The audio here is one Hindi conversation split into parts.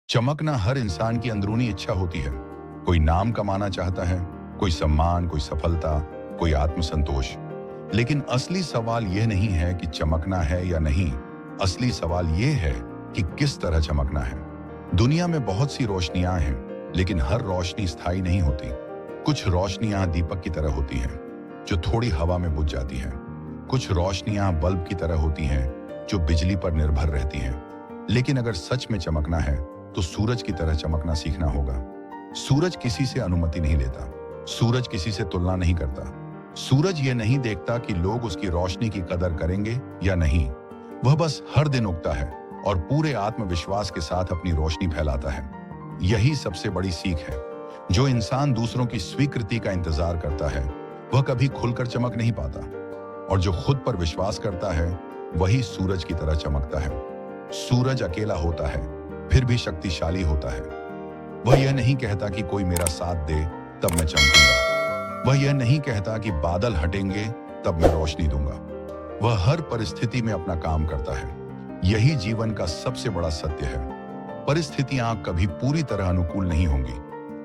चमकना हर इंसान की अंदरूनी इच्छा होती है। कोई नाम कमाना चाहता है, कोई सम्मान, कोई सफलता, कोई आत्मसंतोष। लेकिन असली सवाल यह नहीं है कि चमकना है या नहीं। असली सवाल यह है कि किस तरह चमकना है। दुनिया में बहुत सी रोशनियां हैं, लेकिन हर रोशनी स्थायी नहीं होती। कुछ रोशनियां दीपक की तरह होती हैं, जो थोड़ी हवा में बुझ जाती हैं। कुछ रोशनियां बल्ब की तरह होती हैं, जो बिजली पर निर्भर रहती हैं। लेकिन अगर सच में चमकना है, तो सूरज की तरह चमकना सीखना होगा। सूरज किसी से अनुमति नहीं लेता। सूरज किसी से तुलना नहीं करता। सूरज ये नहीं देखता कि लोग उसकी रोशनी की कदर करेंगे या नहीं। वह बस हर दिन उगता है और पूरे आत्मविश्वास के साथ अपनी रोशनी फैलाता है। यही सबसे बड़ी सीख है। जो इंसान दूसरों की स्वीकृति का इंतजार करता है, वह कभी खुलकर चमक नहीं पाता। और जो खुद पर विश्वास करता है, वही सूरज की तरह चमकता है। सूरज अकेला होता है, फिर भी शक्तिशाली होता है। वह यह नहीं कहता कि कोई मेरा साथ दे तब मैं चमकूंगा। वह यह नहीं कहता कि बादल हटेंगे तब मैं रोशनी दूंगा। वह हर परिस्थिति में अपना काम करता है। यही जीवन का सबसे बड़ा सत्य है। परिस्थितियां कभी पूरी तरह अनुकूल नहीं होंगी।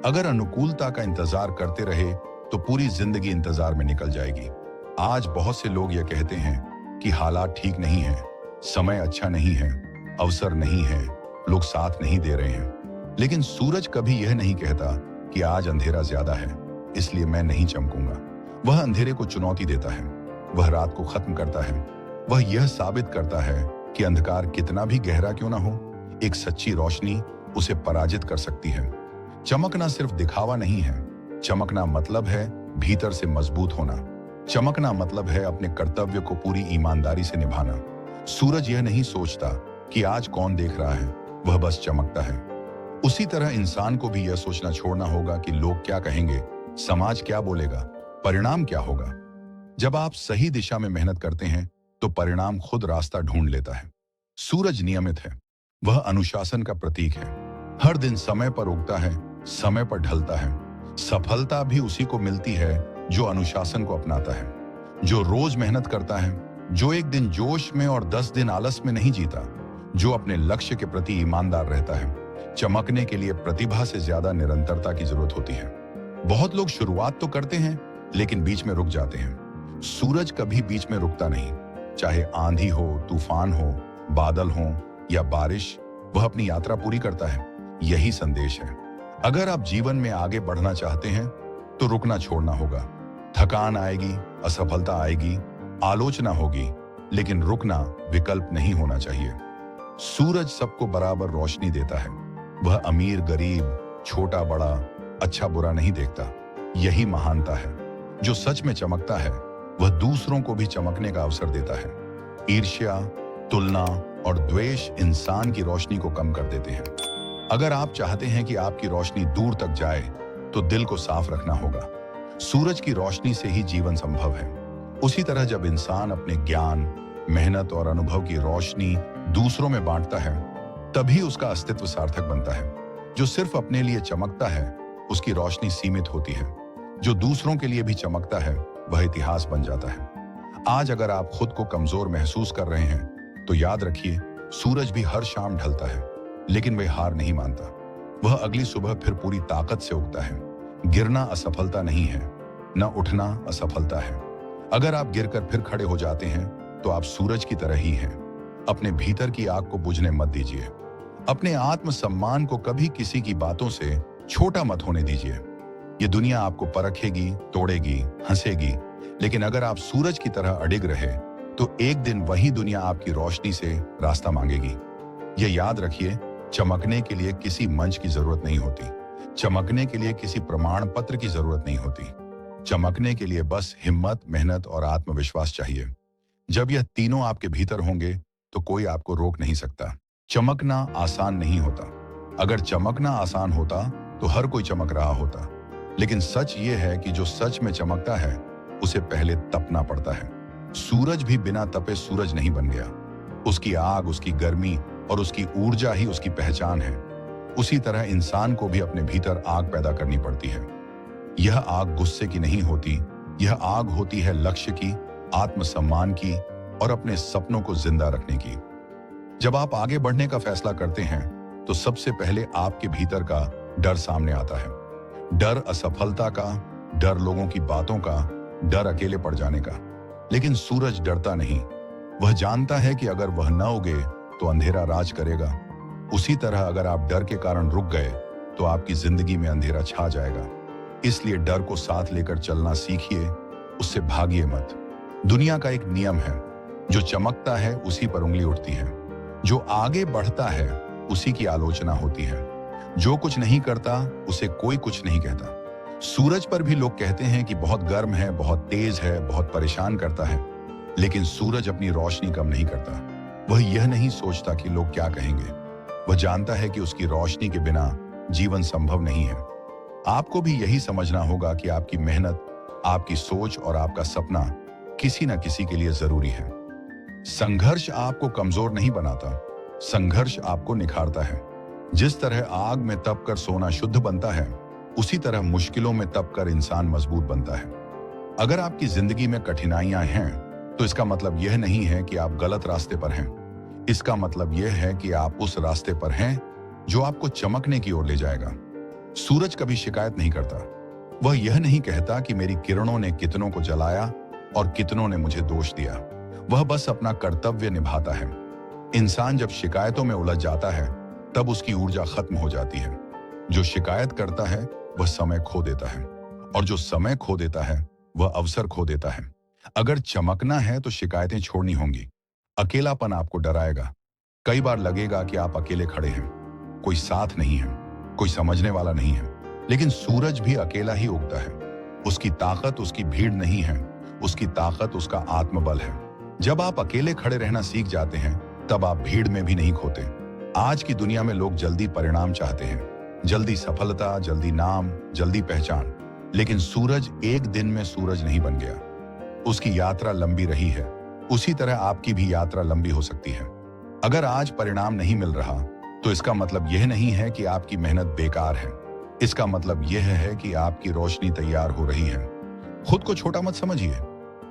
अगर अनुकूलता का इंतजार करते रहे, तो पूरी जिंदगी इंतजार में निकल जाएगी। आज बहुत से लोग यह कहते हैं कि हालात ठीक नहीं है, समय अच्छा नहीं है, अवसर नहीं है, लोग साथ नहीं दे रहे हैं। लेकिन सूरज कभी यह नहीं कहता कि आज अंधेरा ज्यादा है, इसलिए मैं नहीं चमकूंगा। वह अंधेरे को चुनौती देता है। वह रात को खत्म करता है। वह यह साबित करता है कि अंधकार कितना भी गहरा क्यों ना हो, एक सच्ची रोशनी उसे पराजित कर सकती है। चमकना सिर्फ दिखावा नहीं है। चमकना मतलब है भीतर से मजबूत होना। चमकना मतलब है अपने कर्तव्य को पूरी ईमानदारी से निभाना। सूरज यह नहीं सोचता कि आज कौन देख रहा है, वह बस चमकता है। उसी तरह इंसान को भी यह सोचना छोड़ना होगा कि लोग क्या कहेंगे, समाज क्या बोलेगा, परिणाम क्या होगा। जब आप सही दिशा में मेहनत करते हैं, तो परिणाम खुद रास्ता ढूंढ लेता है। सूरज नियमित है। वह अनुशासन का प्रतीक है। हर दिन समय पर उगता है, समय पर ढलता है। सफलता भी उसी को मिलती है जो अनुशासन को अपनाता है, जो रोज मेहनत करता है, जो एक दिन जोश में और 10 दिन आलस में नहीं जीता, जो अपने लक्ष्य के प्रति ईमानदार रहता है। चमकने के लिए प्रतिभा से ज्यादा निरंतरता की जरूरत होती है। बहुत लोग शुरुआत तो करते हैं, लेकिन बीच में रुक जाते हैं। सूरज कभी बीच में रुकता नहीं। चाहे आंधी हो, तूफान हो, बादल हो या बारिश, वह अपनी यात्रा पूरी करता है। यही संदेश है। अगर आप जीवन में आगे बढ़ना चाहते हैं, तो रुकना छोड़ना होगा। थकान आएगी, असफलता आएगी, आलोचना होगी, लेकिन रुकना विकल्प नहीं होना चाहिए। सूरज सबको बराबर रोशनी देता है। वह अमीर गरीब, छोटा बड़ा, अच्छा बुरा नहीं देखता। यही महानता है। जो सच में चमकता है, वह दूसरों को भी चमकने का अवसर देता है। ईर्ष्या, तुलना और द्वेष इंसान की रोशनी को कम कर देते हैं। अगर आप चाहते हैं कि आपकी रोशनी दूर तक जाए, तो दिल को साफ रखना होगा। सूरज की रोशनी से ही जीवन संभव है। उसी तरह जब इंसान अपने ज्ञान, मेहनत और अनुभव की रोशनी दूसरों में बांटता है, तभी उसका अस्तित्व सार्थक बनता है। जो सिर्फ अपने लिए चमकता है, उसकी रोशनी सीमित होती है। जो दूसरों के लिए भी चमकता है, वह इतिहास बन जाता है। आज अगर आप खुद को कमजोर महसूस कर रहे हैं, तो याद रखिए, सूरज भी हर शाम ढलता है, लेकिन वह हार नहीं मानता। वह अगली सुबह फिर पूरी ताकत से उगता है। गिरना असफलता नहीं है, न उठना असफलता है। अगर आप गिरकर फिर खड़े हो जाते हैं, तो आप सूरज की तरह ही हैं। अपने भीतर की आग को बुझने मत दीजिए। अपने आत्मसम्मान को कभी किसी की बातों से छोटा मत होने दीजिए। ये दुनिया आपको परखेगी, तोड़ेगी, हंसेगी, लेकिन अगर आप सूरज की तरह अडिग रहे, तो एक दिन वही दुनिया आपकी रोशनी से रास्ता मांगेगी। ये याद रखिए, चमकने के लिए किसी मंच की जरूरत नहीं होती। चमकने के लिए किसी प्रमाण पत्र की जरूरत नहीं होती। चमकने के लिए बस हिम्मत, मेहनत और आत्मविश्वास चाहिए। जब यह तीनों आपके भीतर होंगे, तो कोई आपको रोक नहीं सकता। चमकना आसान नहीं होता। अगर चमकना आसान होता, तो हर कोई चमक रहा होता। लेकिन सच ये है कि जो सच में चमकता है, उसे पहले तपना पड़ता है। सूरज भी बिना तपे सूरज नहीं बन गया। उसकी आग, उसकी गर्मी और उसकी ऊर्जा ही उसकी पहचान है। उसी तरह इंसान को भी अपने भीतर आग पैदा करनी पड़ती है। यह आग गुस्से की नहीं होती। यह आग होती है लक्ष्य की, आत्मसम्मान की और अपने सपनों को जिंदा रखने की। जब आप आगे बढ़ने का फैसला करते हैं, तो सबसे पहले आपके भीतर का डर सामने आता है। डर असफलता का, डर लोगों की बातों का, डर अकेले पड़ जाने का। लेकिन सूरज डरता नहीं। वह जानता है कि अगर वह न उगे तो अंधेरा राज करेगा। उसी तरह अगर आप डर के कारण रुक गए तो आपकी जिंदगी में अंधेरा छा जाएगा। इसलिए डर को साथ लेकर चलना सीखिए, उससे भागिए मत। दुनिया का एक नियम है, जो चमकता है उसी पर उंगली उठती है, जो आगे बढ़ता है उसी की आलोचना होती है, जो कुछ नहीं करता उसे कोई कुछ नहीं कहता। सूरज पर भी लोग कहते हैं कि बहुत गर्म है, बहुत तेज है, बहुत परेशान करता है, लेकिन सूरज अपनी रोशनी कम नहीं करता। वह यह नहीं सोचता कि लोग क्या कहेंगे। वह जानता है कि उसकी रोशनी के बिना जीवन संभव नहीं है। आपको भी यही समझना होगा कि आपकी मेहनत, आपकी सोच और आपका सपना किसी न किसी के लिए जरूरी है। संघर्ष आपको कमजोर नहीं बनाता, संघर्ष आपको निखारता है। जिस तरह आग में तपकर सोना शुद्ध बनता है, उसी तरह मुश्किलों में तपकर इंसान मजबूत बनता है। अगर आपकी जिंदगी में कठिनाइयां हैं, तो इसका मतलब यह नहीं है कि आप गलत रास्ते पर हैं। इसका मतलब यह है कि आप उस रास्ते पर हैं जो आपको चमकने की ओर ले जाएगा। सूरज कभी शिकायत नहीं करता। वह यह नहीं कहता कि मेरी किरणों ने कितनों को जलाया और कितनों ने मुझे दोष दिया। वह बस अपना कर्तव्य निभाता है। इंसान जब शिकायतों में उलझ जाता है, तब उसकी ऊर्जा खत्म हो जाती है। जो शिकायत करता है वह समय खो देता है, और जो समय खो देता है वह अवसर खो देता है। अगर चमकना है तो शिकायतें छोड़नी होंगी। अकेलापन आपको डराएगा। कई बार लगेगा कि आप अकेले खड़े हैं, कोई साथ नहीं है, कोई समझने वाला नहीं है। लेकिन सूरज भी अकेला ही उगता है। उसकी ताकत उसकी भीड़ नहीं है, उसकी ताकत उसका आत्मबल है। जब आप अकेले खड़े रहना सीख जाते हैं, तब आप भीड़ में भी नहीं खोते। आज की दुनिया में लोग जल्दी परिणाम चाहते हैं, जल्दी सफलता, जल्दी नाम, जल्दी पहचान। लेकिन सूरज एक दिन में सूरज नहीं बन गया। उसकी यात्रा लंबी रही है। उसी तरह आपकी भी यात्रा लंबी हो सकती है। अगर आज परिणाम नहीं मिल रहा, तो इसका मतलब यह नहीं है कि आपकी मेहनत बेकार है। इसका मतलब यह है कि आपकी रोशनी तैयार हो रही है। खुद को छोटा मत समझिए।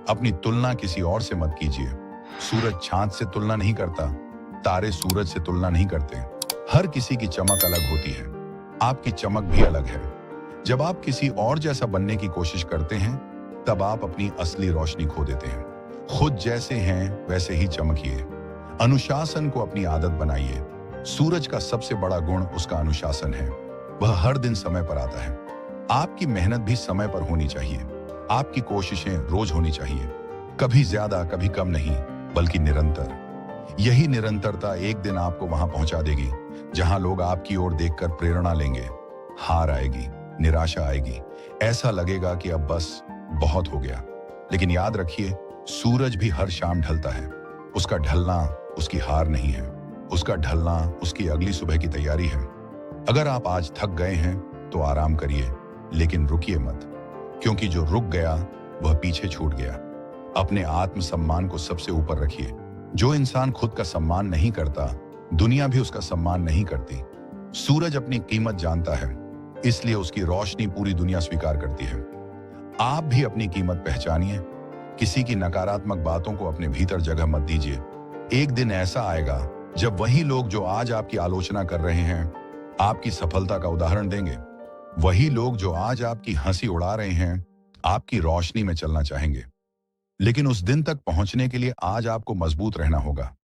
अपनी तुलना किसी और से मत कीजिए। सूरज चांद से तुलना नहीं करता, तारे सूरज से तुलना नहीं करते। हर किसी की चमक अलग होती है। आपकी चमक भी अलग है। जब आप किसी और जैसा बनने की कोशिश करते हैं, तब आप अपनी असली रोशनी खो देते हैं। खुद जैसे हैं वैसे ही चमकिए। अनुशासन को अपनी आदत बनाइए। सूरज का सबसे बड़ा गुण उसका अनुशासन है। वह हर दिन समय पर आता है। आपकी मेहनत भी समय पर होनी चाहिए। आपकी कोशिशें रोज होनी चाहिए। कभी ज्यादा, कभी कम नहीं, बल्कि निरंतर। यही निरंतरता एक दिन आपको वहां पहुंचा देगी जहां लोग आपकी ओर देखकर प्रेरणा लेंगे। हार आएगी, निराशा आएगी, ऐसा लगेगा कि अब बस बहुत हो गया। लेकिन याद रखिए, सूरज भी हर शाम ढलता है। उसका ढलना उसकी हार नहीं है, उसका ढलना उसकी अगली सुबह की तैयारी है। अगर आप आज थक गए हैं तो आराम करिए, लेकिन रुकिए मत, क्योंकि जो रुक गया वह पीछे छूट गया। अपने आत्मसम्मान को सबसे ऊपर रखिए। जो इंसान खुद का सम्मान नहीं करता, दुनिया भी उसका सम्मान नहीं करती। सूरज अपनी कीमत जानता है, इसलिए उसकी रोशनी पूरी दुनिया स्वीकार करती है। आप भी अपनी कीमत पहचानिए। किसी की नकारात्मक बातों को अपने भीतर जगह मत दीजिए। एक दिन ऐसा आएगा जब वही लोग जो आज आपकी आलोचना कर रहे हैं, आपकी सफलता का उदाहरण देंगे। वही लोग जो आज आपकी हंसी उड़ा रहे हैं, आपकी रोशनी में चलना चाहेंगे। लेकिन उस दिन तक पहुंचने के लिए आज आपको मजबूत रहना होगा।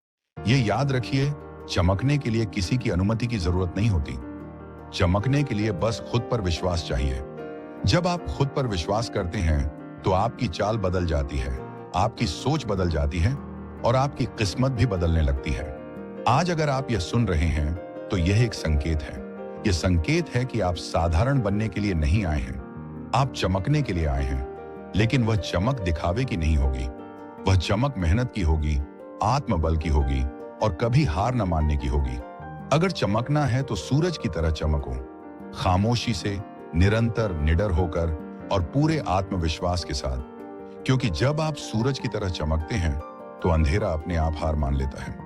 ये याद रखिए, चमकने के लिए किसी की अनुमति की जरूरत नहीं होती। चमकने के लिए बस खुद पर विश्वास चाहिए। जब आप खुद पर विश्वास करते हैं, तो आपकी चाल बदल जाती है, आपकी सोच बदल जाती है और आपकी किस्मत भी बदलने लगती है। आज अगर आप यह सुन रहे हैं, तो यह एक संकेत है। यह संकेत है कि आप साधारण बनने के लिए नहीं आए हैं, आप चमकने के लिए आए हैं। लेकिन वह चमक दिखावे की नहीं होगी, वह चमक मेहनत की होगी, आत्मबल की होगी और कभी हार न मानने की होगी। अगर चमकना है तो सूरज की तरह चमको, खामोशी से, निरंतर, निडर होकर और पूरे आत्मविश्वास के साथ। क्योंकि जब आप सूरज की तरह चमकते हैं, तो अंधेरा अपने आप हार मान लेता है।